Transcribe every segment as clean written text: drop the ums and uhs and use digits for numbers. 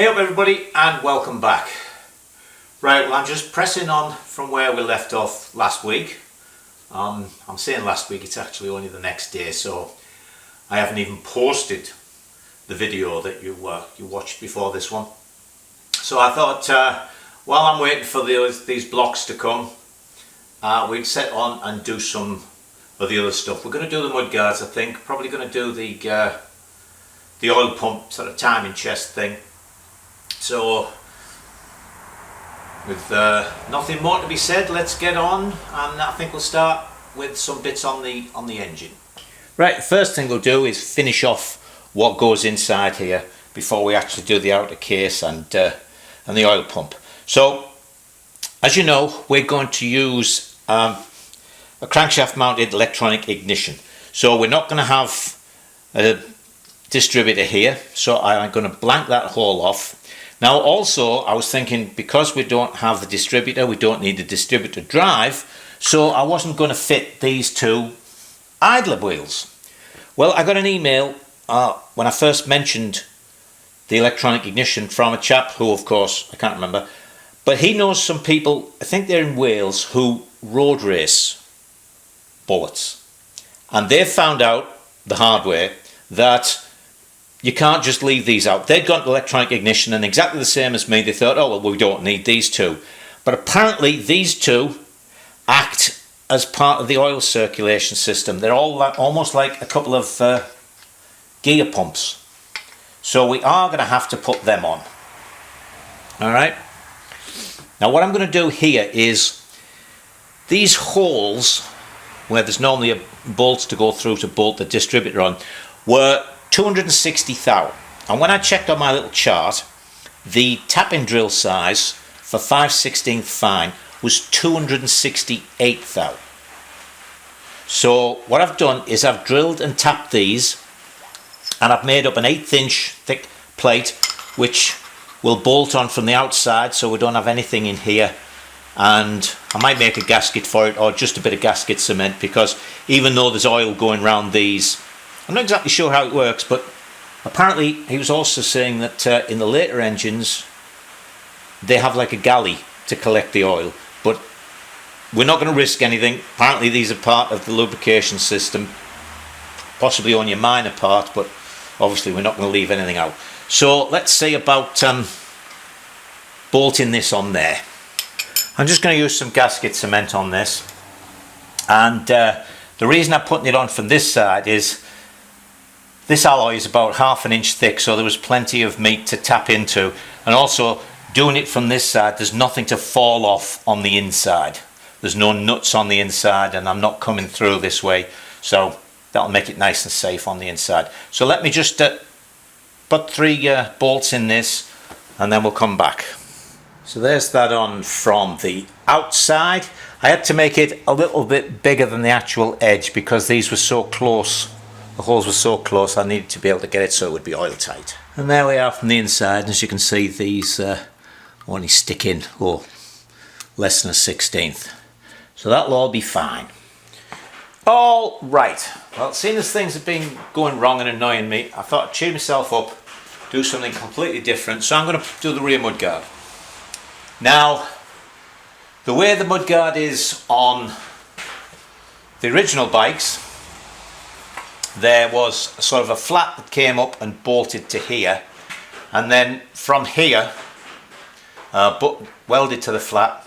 Hey up everybody and welcome back. Right, well I'm just pressing on from where we left off last week. I'm saying last week, it's actually only the next day, so I haven't even posted the video that you watched before this one. So I thought while I'm waiting for these blocks to come, we'd set on and do some of the other stuff. We're going to do the mud guards, I think. Probably going to do the oil pump sort of timing chest thing. So with nothing more to be said, let's get on, and I think we'll start with some bits on the engine. Right, the first thing we'll do is finish off what goes inside here before we actually do the outer case and the oil pump. So as you know, we're going to use a crankshaft mounted electronic ignition. So we're not going to have a distributor here, so I'm going to blank that hole off. Now also I was thinking, because we don't have the distributor, we don't need the distributor drive, so I wasn't going to fit these two idler wheels. Well, I got an email when I first mentioned the electronic ignition from a chap who, of course, I can't remember, but he knows some people, I think they're in Wales, who road race bullets, and they found out the hard way that you can't just leave these out. They'd got electronic ignition and exactly the same as me. They thought, oh well, we don't need these two. But apparently these two act as part of the oil circulation system. They're all almost like a couple of gear pumps. So we are going to have to put them on. Alright. Now what I'm going to do here is these holes where there's normally a bolt to go through to bolt the distributor on were 260 thou, and when I checked on my little chart, the tap-in drill size for 5/16 fine was 268 thou. So what I've done is I've drilled and tapped these, and I've made up an 1/8 inch thick plate which will bolt on from the outside, so we don't have anything in here. And I might make a gasket for it, or just a bit of gasket cement, because even though there's oil going around these, I'm not exactly sure how it works, but apparently he was also saying that in the later engines they have like a galley to collect the oil, but we're not going to risk anything. Apparently these are part of the lubrication system, possibly only a minor part, but obviously we're not going to leave anything out. So let's see about bolting this on there. I'm just going to use some gasket cement on this, and the reason I'm putting it on from this side is this alloy is about 1/2 inch thick, so there was plenty of meat to tap into, and also doing it from this side, there's nothing to fall off on the inside. There's no nuts on the inside, and I'm not coming through this way, so that'll make it nice and safe on the inside. So let me just put 3 bolts in this, and then we'll come back. So there's that on from the outside. I had to make it a little bit bigger than the actual edge because these were so close. The holes were so close, I needed to be able to get it so it would be oil tight. And there we are from the inside. As you can see, these only stick in less than a 1/16. So that'll all be fine. All right. Well, seeing as things have been going wrong and annoying me, I thought I'd cheer myself up, do something completely different. So I'm going to do the rear mudguard. Now, the way the mudguard is on the original bikes, there was a sort of a flat that came up and bolted to here, and then from here, welded to the flat,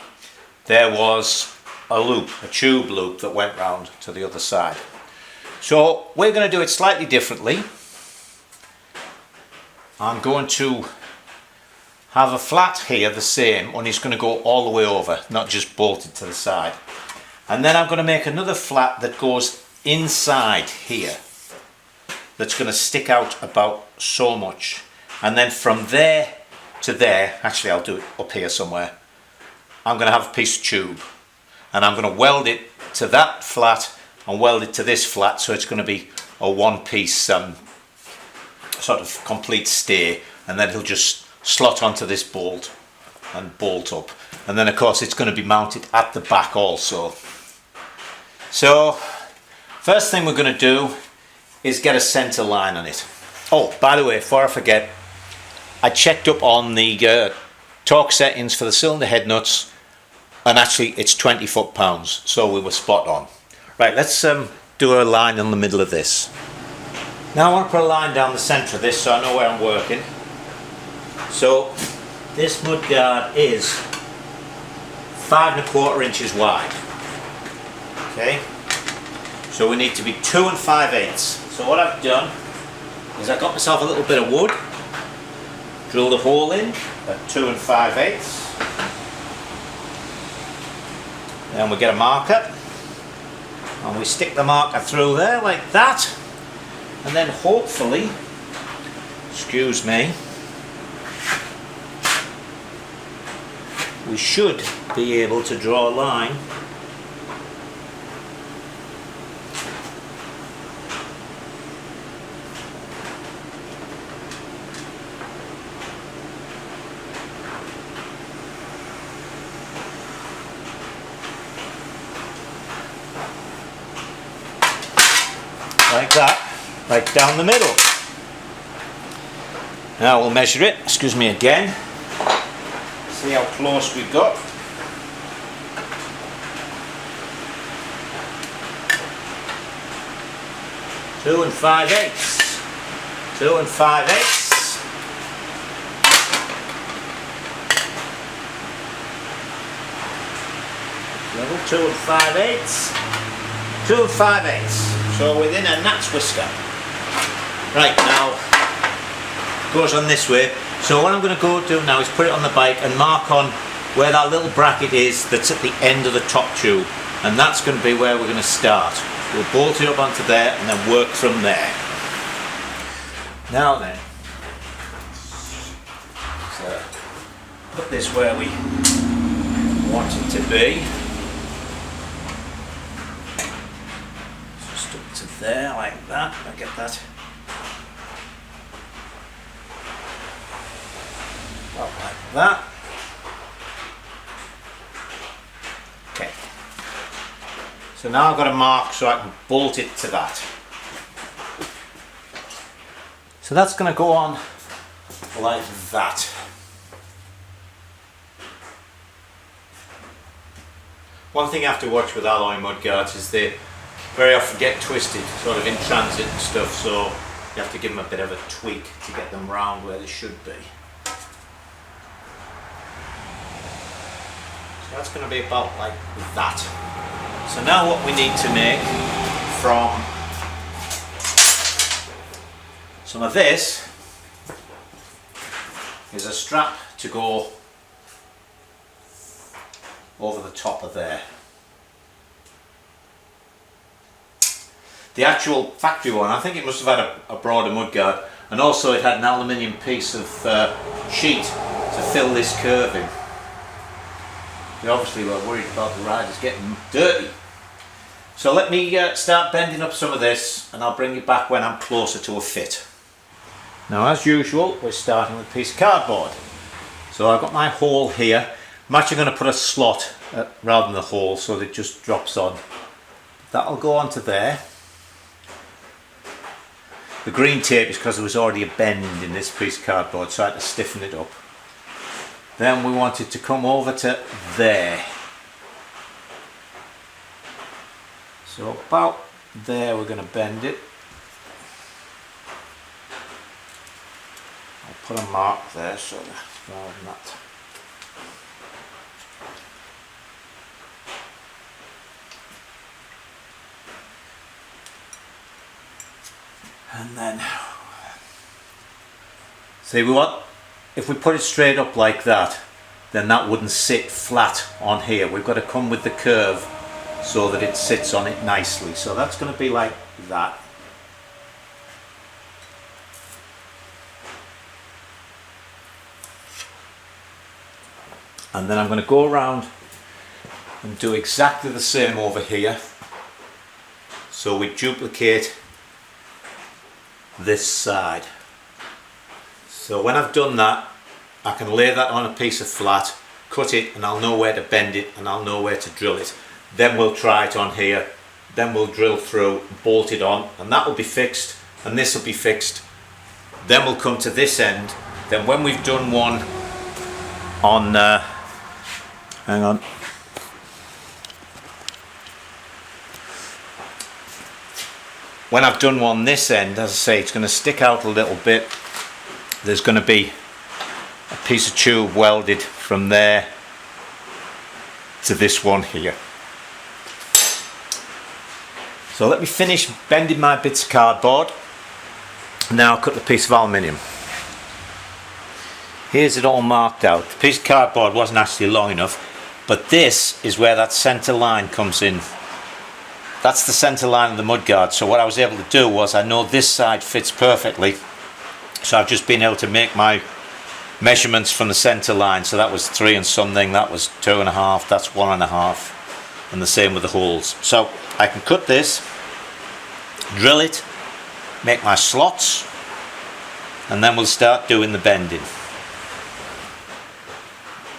there was a loop, a tube loop that went round to the other side. So we're going to do it slightly differently. I'm going to have a flat here the same, only it's going to go all the way over, not just bolted to the side. And then I'm going to make another flat that goes inside here, that's going to stick out about so much, and then from there to there, actually I'll do it up here somewhere, I'm going to have a piece of tube, and I'm going to weld it to that flat and weld it to this flat, so it's going to be a one-piece sort of complete stay, and then it'll just slot onto this bolt and bolt up, and then of course it's going to be mounted at the back also. So first thing we're going to do is get a center line on it. Oh, by the way, before I forget, I checked up on the torque settings for the cylinder head nuts, and actually it's 20 foot-pounds, so we were spot on. Right, let's do a line in the middle of this. Now I want to put a line down the centre of this so I know where I'm working. So this mudguard is 5 1/4 inches wide. Okay, so we need to be 2 5/8. So what I've done is I got myself a little bit of wood, drilled a hole in at 2 5/8. Then we get a marker and we stick the marker through there like that, and then hopefully, excuse me, we should be able to draw a line like that, right down the middle. Now we'll measure it, excuse me again, see how close we've got. Two and 5/8. 2 5/8. Level 2 5/8. 2 5/8. So within a gnat's whisker. Right, now goes on this way. So what I'm going to go do now is put it on the bike and mark on where that little bracket is that's at the end of the top tube, and that's going to be where we're going to start. We'll bolt it up onto there and then work from there. Now then, so put this where we want it to be. Just up to there like that. I get that. Up like that. Okay. So now I've got a mark so I can bolt it to that. So that's going to go on like that. One thing you have to watch with alloy mudguards is they very often get twisted, sort of in transit and stuff, so you have to give them a bit of a tweak to get them round where they should be. So that's going to be about like that. So now what we need to make from some of this is a strap to go over the top of there. The actual factory one, I think it must have had a broader mudguard, and also it had an aluminium piece of sheet to fill this curve in. We obviously were worried about the riders getting dirty. So let me start bending up some of this, and I'll bring you back when I'm closer to a fit. Now as usual, we're starting with a piece of cardboard. So I've got my hole here. I'm actually going to put a slot rather than a hole so that it just drops on. That'll go onto there. The green tape is because there was already a bend in this piece of cardboard, so I had to stiffen it up. Then we want it to come over to there. So about there we're going to bend it. I'll put a mark there so that's rather than that. And then, see what? If we put it straight up like that, then that wouldn't sit flat on here. We've got to come with the curve so that it sits on it nicely. So that's going to be like that. And then I'm going to go around and do exactly the same over here. So we duplicate this side. So when I've done that, I can lay that on a piece of flat, cut it, and I'll know where to bend it, and I'll know where to drill it. Then we'll try it on here, then we'll drill through, bolt it on, and that will be fixed, and this will be fixed. Then we'll come to this end then when we've done one on, hang on, when I've done one this end, as I say, it's going to stick out a little bit. There's going to be a piece of tube welded from there to this one here. So let me finish bending my bits of cardboard. Now I'll cut the piece of aluminium. Here's it all marked out. The piece of cardboard wasn't actually long enough, but this is where that centre line comes in. That's the centre line of the mudguard. So what I was able to do was, I know this side fits perfectly, so I've just been able to make my measurements from the centre line. So that was 3 and something, that was 2.5, that's 1.5, and the same with the holes. So I can cut this, drill it, make my slots, and then we'll start doing the bending.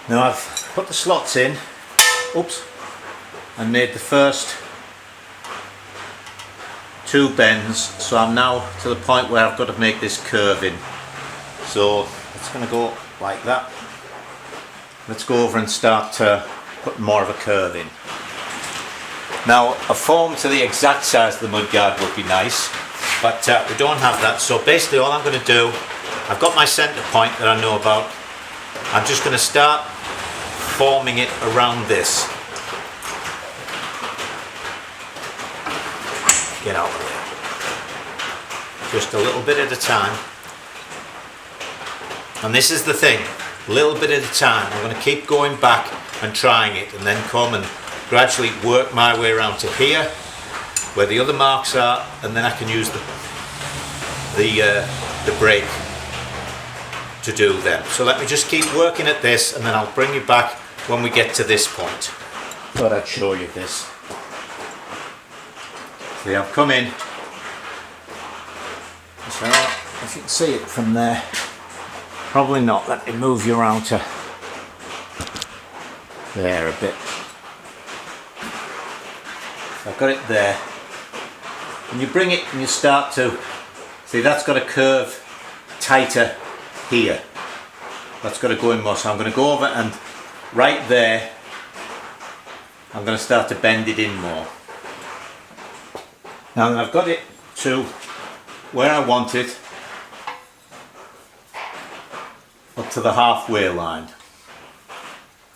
Now I've put the slots in, oops, and made the first 2 bends, so I'm now to the point where I've got to make this curve in. So it's going to go like that. Let's go over and start putting more of a curve in. Now a form to the exact size of the mudguard would be nice, but we don't have that. So basically all I'm going to do, I've got my centre point that I know about. I'm just going to start forming it around this. Get out of there. Just a little bit at a time. And this is the thing, a little bit at a time. I'm going to keep going back and trying it, and then come and gradually work my way around to here, where the other marks are, and then I can use the brake to do them. So let me just keep working at this, and then I'll bring you back when we get to this point. Thought I'd show you this. See, I've come in, so if you can see it from there, probably not. Let me move you around to there a bit. I've got it there, and you bring it and you start to see that's got a curve tighter here. That's got to go in more, so I'm going to go over and right there I'm going to start to bend it in more. Now that I've got it to where I want it, up to the halfway line,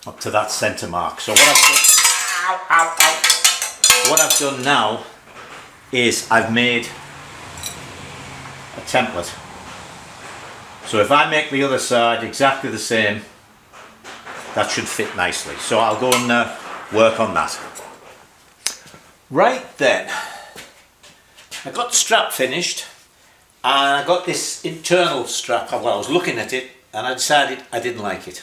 up to that centre mark. So what I've done, what I've done now is I've made a template. So if I make the other side exactly the same, that should fit nicely. So I'll go and work on that. Right then, I got the strap finished, and I got this internal strap. Well, I was looking at it and I decided I didn't like it.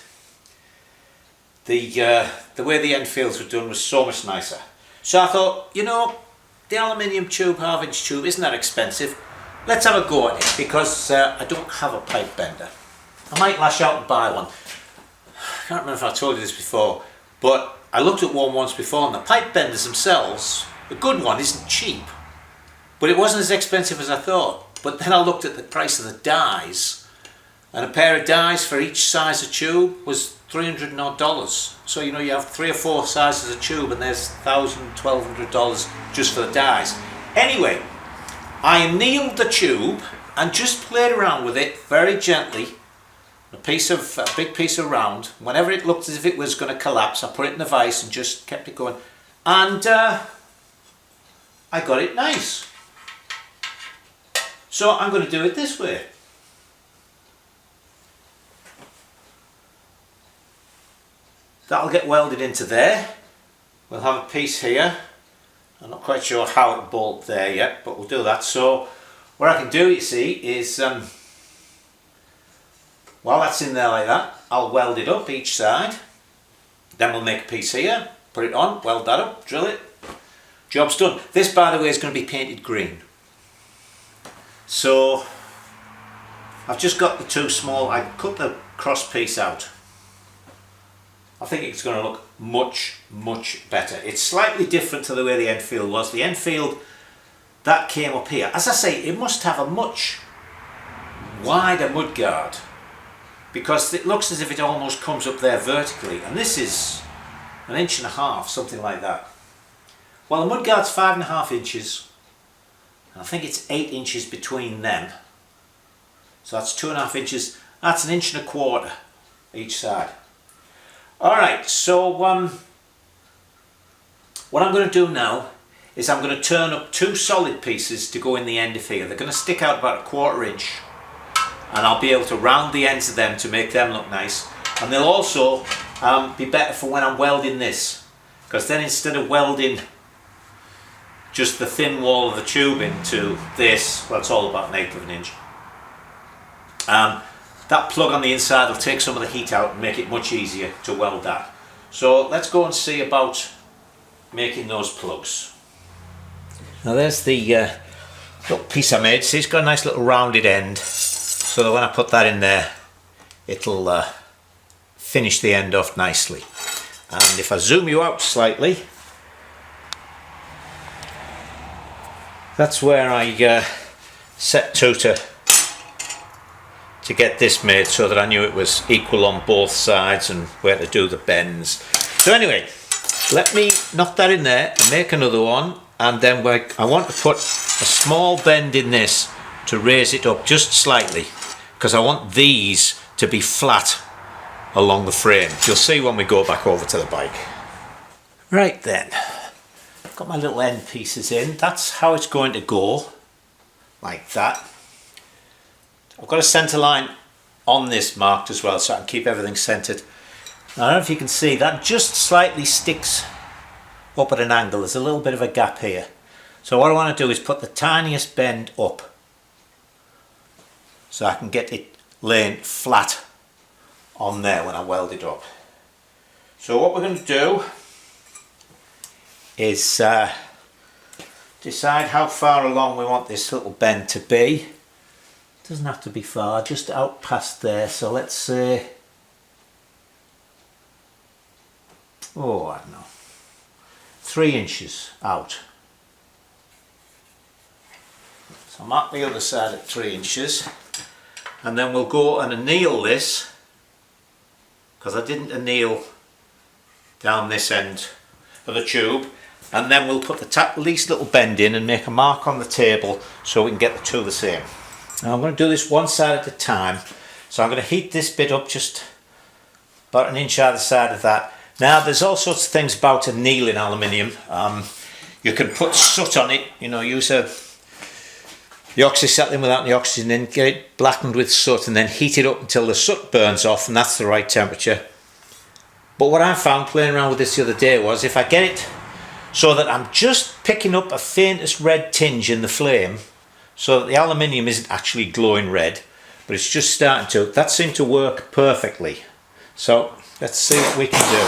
The way the Enfields were done was so much nicer. So I thought, you know, the aluminium tube, 1/2 inch tube, isn't that expensive? Let's have a go at it, because I don't have a pipe bender. I might lash out and buy one. I can't remember if I told you this before, but I looked at one once before, and the pipe benders themselves, the good one isn't cheap, but it wasn't as expensive as I thought. But then I looked at the price of the dies, and a pair of dies for each size of tube was $300 and odd. So you know, you have 3 or 4 sizes of tube, and there's $1,000, $1,200 just for the dies. Anyway, I annealed the tube and just played around with it very gently. A big piece of round. Whenever it looked as if it was going to collapse, I put it in the vise and just kept it going. And I got it nice. So I'm going to do it this way. That'll get welded into there. We'll have a piece here. I'm not quite sure how it bolts there yet, but we'll do that. So what I can do, you see, is while that's in there like that, I'll weld it up each side. Then we'll make a piece here, put it on, weld that up, drill it. Job's done. This, by the way, is going to be painted green. So I've just got the 2 small, I cut the cross piece out. I think it's going to look much, much better. It's slightly different to the way the Enfield was. The Enfield, that came up here. As I say, it must have a much wider mudguard. because it looks as if it almost comes up there vertically, and this is 1.5 inches, something like that. Well, the mudguard's 5.5 inches, and I think it's 8 inches between them, so that's 2.5 inches. That's 1.25 inches each side. Alright, so what I'm going to do now is I'm going to turn up 2 solid pieces to go in the end of here. They're going to stick out about 1/4 inch, and I'll be able to round the ends of them to make them look nice, and they'll also be better for when I'm welding this, because then instead of welding just the thin wall of the tube into this, well, it's all about 1/8 inch, that plug on the inside will take some of the heat out and make it much easier to weld that. So let's go and see about making those plugs. Now there's the little piece I made. See, it's got a nice little rounded end, so that when I put that in there, it'll finish the end off nicely. And if I zoom you out slightly, that's where I set to get this made, so that I knew it was equal on both sides and where to do the bends. So anyway, let me knock that in there and make another one, and then I want to put a small bend in this to raise it up just slightly, because I want these to be flat along the frame. You'll see when we go back over to the bike. Right then, I've got my little end pieces in. That's how it's going to go, like that. I've got a centre line on this marked as well, so I can keep everything centred. Now, I don't know if you can see, that just slightly sticks up at an angle. There's a little bit of a gap here. So what I want to do is put the tiniest bend up, so I can get it laying flat on there when I weld it up. So what we're going to do is decide how far along we want this little bend to be. Doesn't have to be far, just out past there. So let's say, oh, I don't know, 3 inches out. So mark the other side at 3 inches, and then we'll go and anneal this, because I didn't anneal down this end of the tube, and then we'll put the least little bend in and make a mark on the table so we can get the two the same. Now I'm going to do this one side at a time, so I'm going to heat this bit up just about 1 inch either side of that. Now there's all sorts of things about annealing aluminium. You can put soot on it, you know, use the oxyacetylene without the oxygen, then get it blackened with soot and then heat it up until the soot burns off, and that's the right temperature. But what I found playing around with this the other day was, if I get it so that I'm just picking up a faintest red tinge in the flame, so that the aluminium isn't actually glowing red, but it's just starting to, that seemed to work perfectly. So let's see what we can do.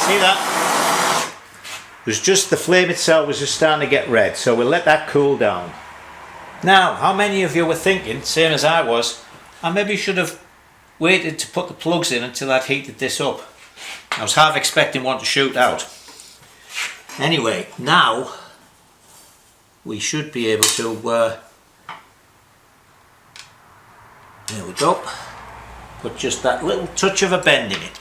See that? It was just the flame itself was just starting to get red, so we'll let that cool down. Now, how many of you were thinking, same as I was, I maybe should have waited to put the plugs in until I'd heated this up? I was half expecting one to shoot out. Anyway, now we should be able to, there we go, put just that little touch of a bend in it.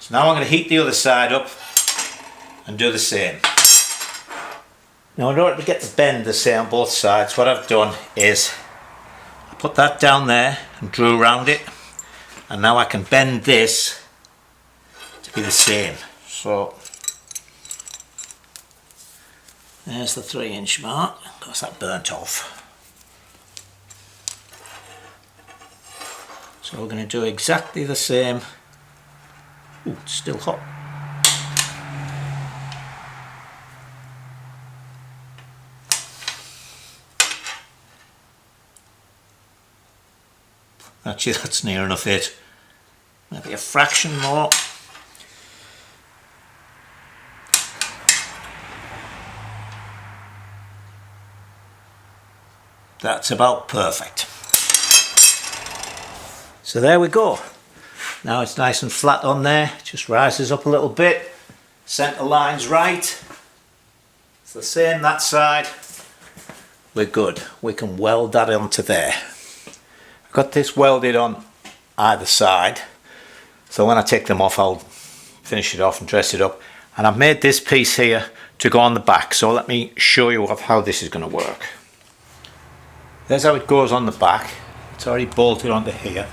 So now I'm going to heat the other side up and do the same. Now in order to get the bend the same on both sides, what I've done is I put that down there and drew around it, and now I can bend this to be the same. So there's the 3 inch mark, because that burnt off. So we're going to do exactly the same. Ooh, it's still hot. Actually, that's near enough it. Maybe a fraction more. That's about perfect. So there we go. Now it's nice and flat on there, just rises up a little bit. Centre line's right. It's the same that side. We're good. We can weld that onto there. I've got this welded on either side. So when I take them off, I'll finish it off and dress it up. And I've made this piece here to go on the back. So let me show you how this is going to work. There's how it goes on the back. It's already bolted onto here.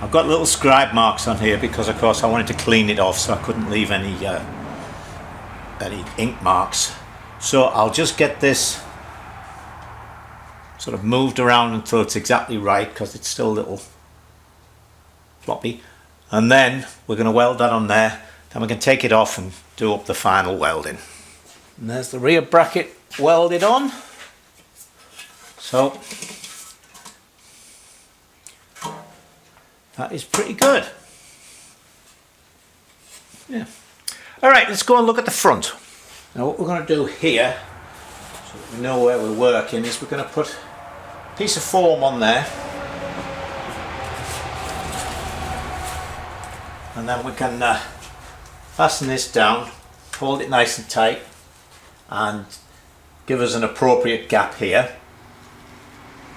I've got little scribe marks on here because of course I wanted to clean it off so I couldn't leave any ink marks. So I'll just get this sort of moved around until it's exactly right because it's still a little floppy. And then we're going to weld that on there. Then we can take it off and do up the final welding. And there's the rear bracket welded on. So that is pretty good. Yeah. Alright, let's go and look at the front. Now what we're going to do here, so that we know where we're working, is we're going to put a piece of foam on there. And then we can fasten this down, hold it nice and tight, and give us an appropriate gap here.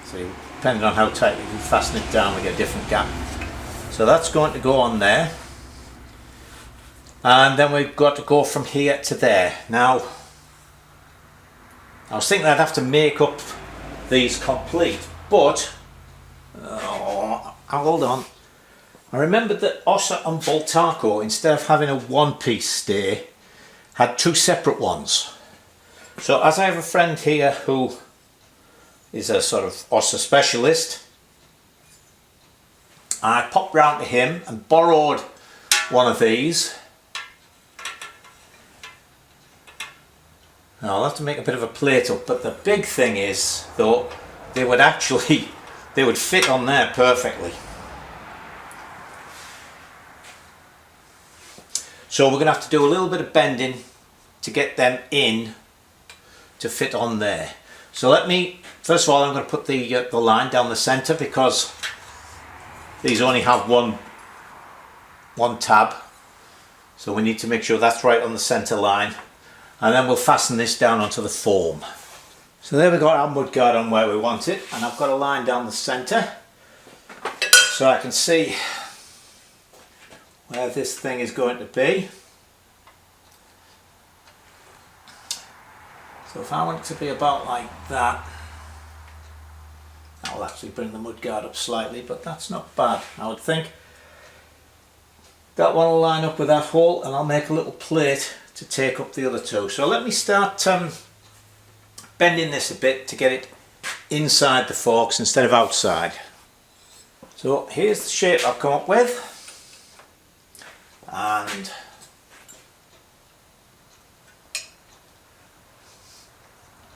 So depending on how tight you can fasten it down, we get a different gap. So that's going to go on there. And then we've got to go from here to there. Now, I was thinking I'd have to make up these complete, but hold on. I remembered that Ossa and Bultaco, instead of having a one-piece stay, had two separate ones. So as I have a friend here who is a sort of Ossa specialist, I popped round to him and borrowed one of these. Now I'll have to make a bit of a plate up, but the big thing is though, they would fit on there perfectly. So we're going to have to do a little bit of bending to get them in to fit on there. So let me, first of all, I'm going to put the line down the centre because these only have one tab. So we need to make sure that's right on the centre line. And then we'll fasten this down onto the foam. So there we've got our mudguard on where we want it. And I've got a line down the centre so I can see where this thing is going to be. So if I want it to be about like that, that will actually bring the mudguard up slightly, but that's not bad, I would think. That one will line up with that hole, and I'll make a little plate to take up the other two. So let me start bending this a bit to get it inside the forks instead of outside. So here's the shape I've come up with, and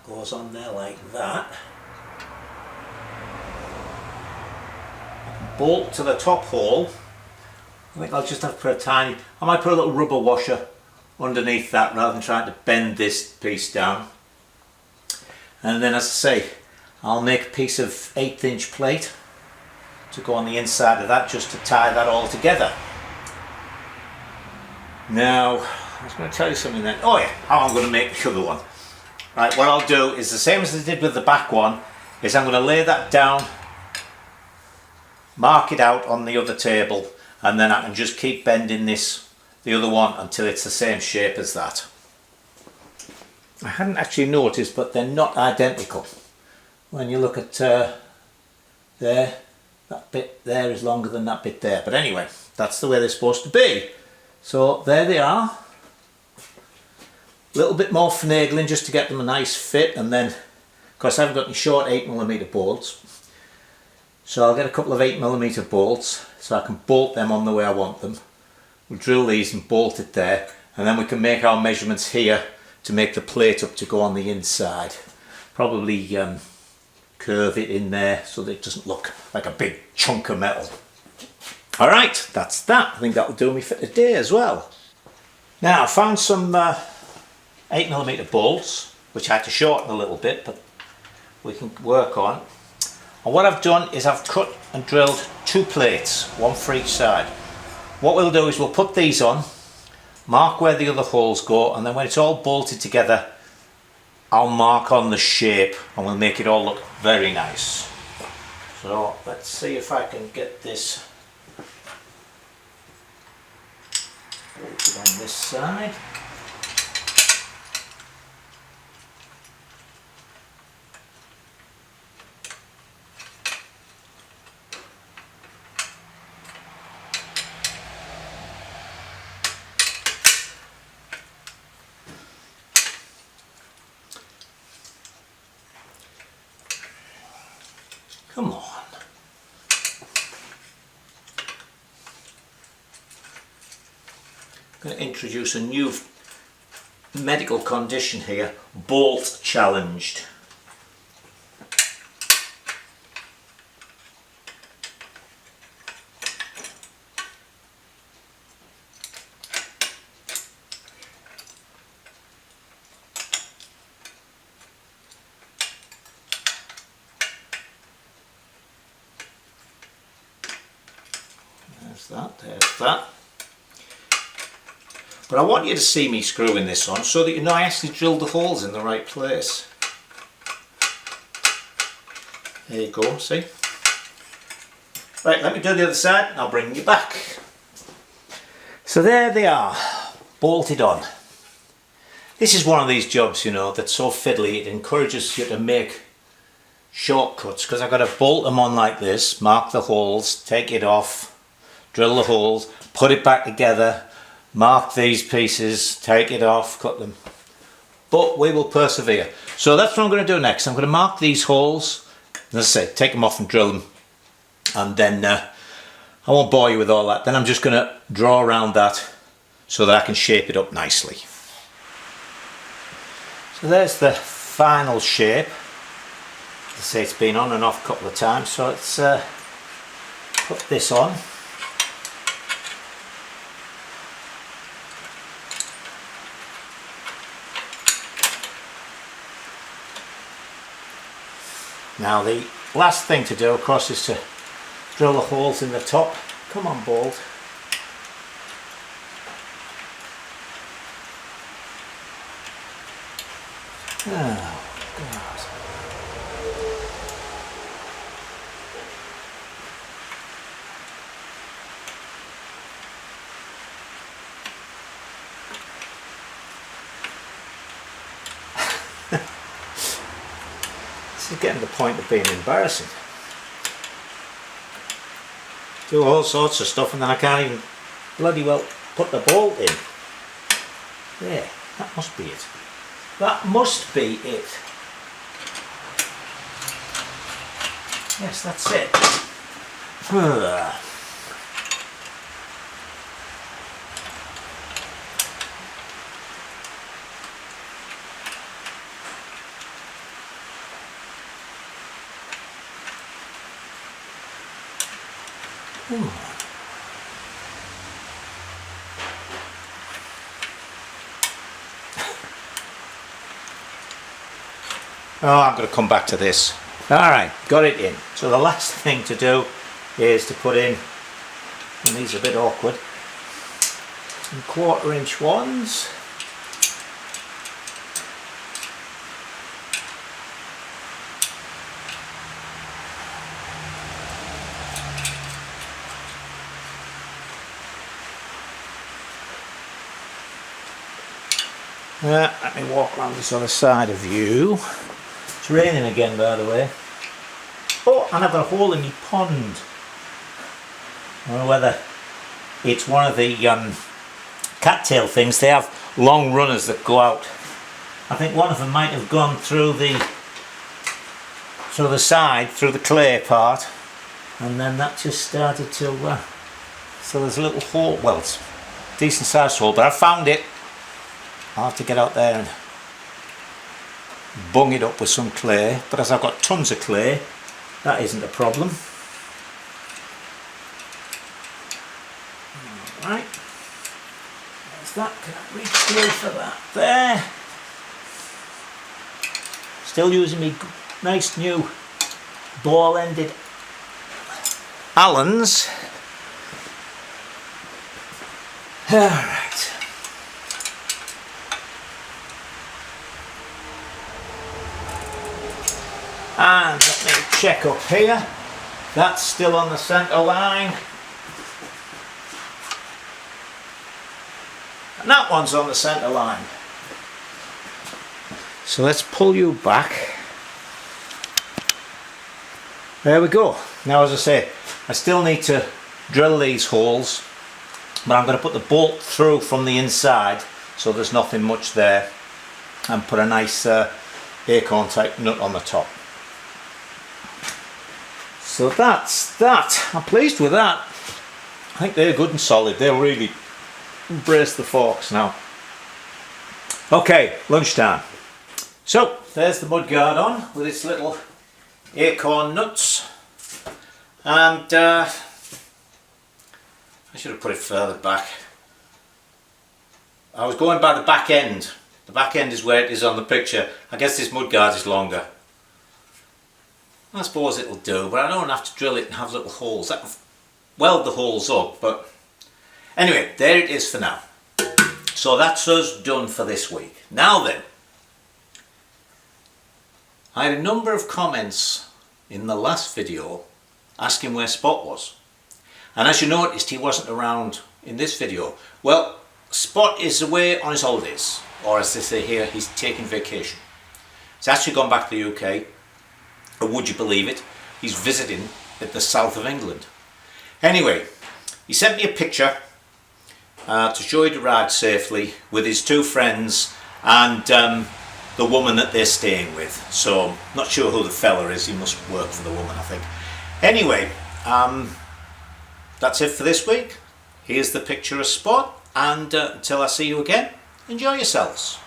goes on there like that. Bolt to the top hole. I think I'll just have to put I might put a little rubber washer underneath that rather than trying to bend this piece down. And then, as I say, I'll make a piece of 1/8 inch plate to go on the inside of that just to tie that all together. Now, I was going to tell you something then. Oh yeah, how I'm going to make the other one. Right, what I'll do is the same as I did with the back one, is I'm going to lay that down, mark it out on the other table, and then I can just keep bending the other one until it's the same shape as that. I hadn't actually noticed, but they're not identical. When you look at there, that bit there is longer than that bit there. But anyway, that's the way they're supposed to be. So there they are. A little bit more finagling just to get them a nice fit, and then, of course, I haven't got any short 8mm bolts. So I'll get a couple of 8mm bolts so I can bolt them on the way I want them. We'll drill these and bolt it there, and then we can make our measurements here to make the plate up to go on the inside. Probably curve it in there so that it doesn't look like a big chunk of metal. Alright, that's that. I think that'll do me for today as well. Now I found some 8mm bolts, which I had to shorten a little bit, but we can work on. And what I've done is I've cut and drilled 2 plates, one for each side. What we'll do is we'll put these on, mark where the other holes go, and then when it's all bolted together, I'll mark on the shape and we'll make it all look very nice. So let's see if I can get this bolted on this side. Come on. I'm going to introduce a new medical condition here, bolt challenged. There's that. But I want you to see me screwing this on so that you know I actually drilled the holes in the right place. There you go, see? Right, let me do the other side and I'll bring you back. So there they are, bolted on. This is one of these jobs, you know, that's so fiddly it encourages you to make shortcuts, because I've got to bolt them on like this, mark the holes, take it off, drill the holes, put it back together, mark these pieces, take it off, cut them. But we will persevere. So that's what I'm going to do next. I'm going to mark these holes, and as I say, take them off and drill them. And then I won't bore you with all that. Then I'm just going to draw around that so that I can shape it up nicely. So there's the final shape. As I say, it's been on and off a couple of times, so let's put this on. Now the last thing to do, of course, is to drill the holes in the top. Come on, bolt. Oh, God. This is getting to the point of being embarrassing. Do all sorts of stuff and then I can't even bloody well put the bolt in. There, that must be it. That must be it. Yes, that's it. Oh, I'm going to come back to this. Alright, got it in. So the last thing to do is to put in, and these are a bit awkward, some 1/4 inch ones. Let me walk around this other side of you. It's raining again, by the way. Oh, and I've got a hole in my pond. I don't know whether it's one of the cattail things. They have long runners that go out. I think one of them might have gone through the side, through the clay part, and then that just started to. So there's a little hole. Well, it's a decent sized hole, but I found it. I'll have to get out there and bung it up with some clay, but as I've got tons of clay, that isn't a problem. Alright, there's that. Can I reach through for that? There. Still using me nice new ball-ended Allens. Alright. And let me check up here. That's still on the centre line. And that one's on the centre line. So let's pull you back. There we go. Now, as I say, I still need to drill these holes, but I'm going to put the bolt through from the inside so there's nothing much there, and put a nice acorn type nut on the top. So that's that. I'm pleased with that. I think they're good and solid. They'll really embrace the forks now. Okay, lunchtime. So there's the mudguard on with its little acorn nuts, and I should have put it further back. I was going by the back end. The back end is where it is on the picture. I guess this mudguard is longer. I suppose it'll do, but I don't have to drill it and have little holes. That will weld the holes up, but anyway, there it is for now. So that's us done for this week. Now then, I had a number of comments in the last video asking where Spot was. And as you noticed, he wasn't around in this video. Well, Spot is away on his holidays, or as they say here, he's taking vacation. He's actually gone back to the UK. Or would you believe it, he's visiting at the south of England. Anyway, he sent me a picture to show he arrived safely with his two friends and the woman that they're staying with. So, not sure who the fella is, he must work for the woman, I think. Anyway, that's it for this week. Here's the picture of Spot, and until I see you again, enjoy yourselves.